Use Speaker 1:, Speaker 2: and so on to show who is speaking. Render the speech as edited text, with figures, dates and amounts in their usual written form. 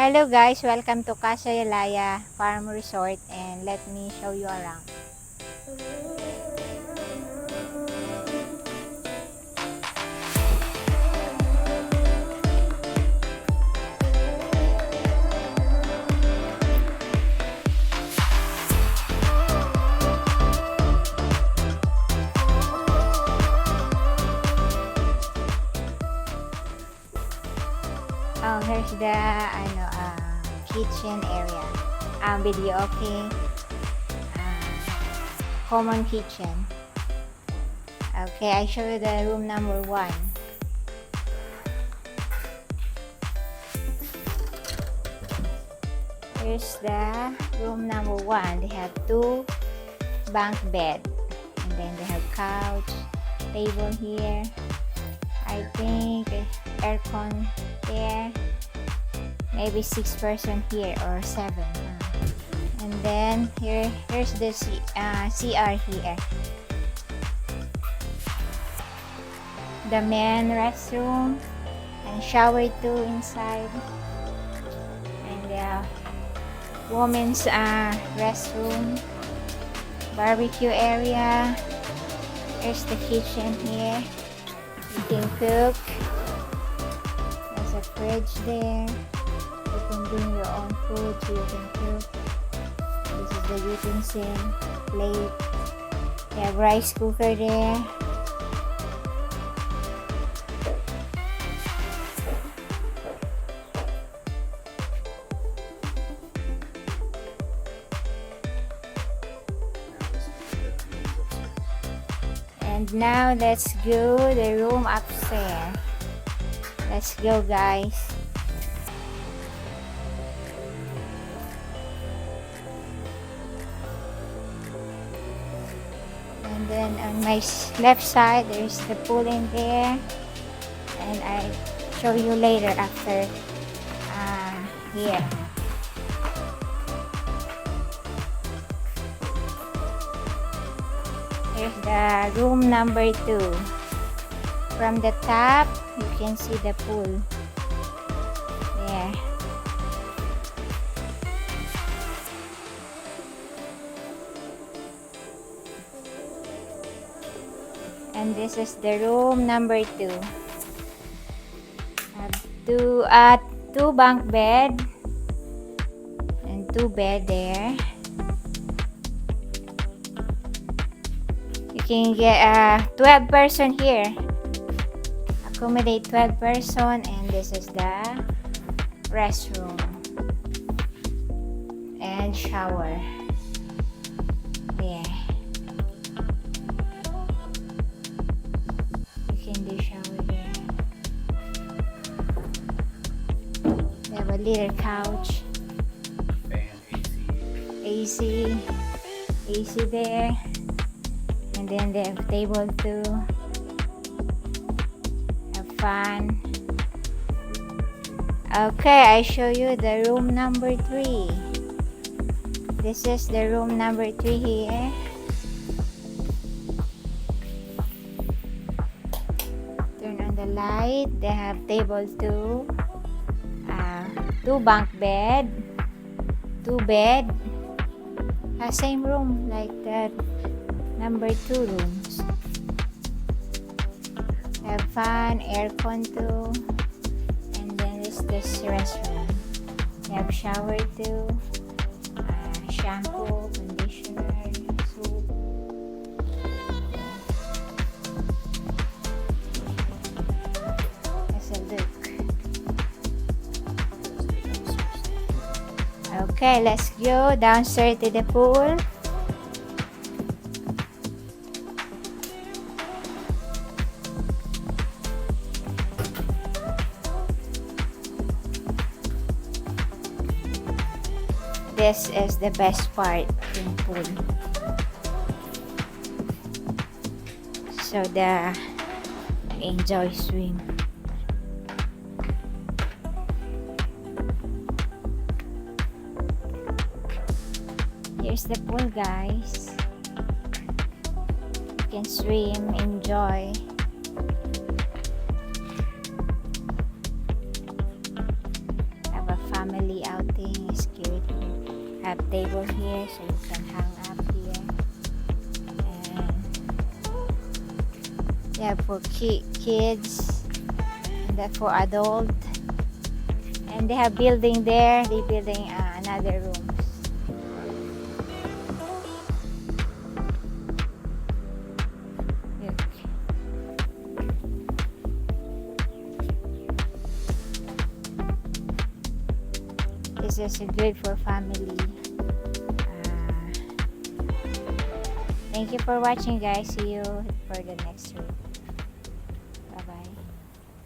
Speaker 1: Hello guys, welcome to Casa Yalaya Farm Resort and let me show you around. Oh, here's the kitchen area. Video okay. Common kitchen. Okay, I show you the room number 1. Here's the room number 1. They have 2 bunk bed, and then they have couch, table here. I think aircon there. Maybe 6 person here or 7. And then here's the CR here. The men restroom and shower too inside. And the women's restroom, barbecue area. Here's the kitchen here. You can cook. There's a fridge there. You can bring your own food so you can cook. This is the utensil, plate. They have rice cooker there. And now let's go the room upstairs. Let's go guys. And then on my left side there's the pool in there, and I show you later after here. Here's the room number 2. From the top you can see the pool there. And this is the room number 2. Have two bunk bed and 2 bed there. You can get 12 person here. Accommodate 12 person, and this is the restroom and shower there. The shower there. They have a little couch,
Speaker 2: fan,
Speaker 1: AC there, and then they have table too, a fan. Okay, I show you the room number 3. This is the room number 3 here. The light. They have table too, 2 bunk bed, 2 bed, same room like that number 2 rooms. Have fan, aircon too, and then is this restroom. They have shower too, shampoo, conditioner, soap. Okay, let's go downstairs to the pool. This is the best part in pool. So enjoy swim. Here's the pool guys. You can swim, enjoy. Have a fun family outing. It's cute. Have table here so you can hang up here. And yeah, for kids and then for adult. And they have building there. They building another rooms. Look. This is good for family. Thank you for watching, guys. See you for the next week.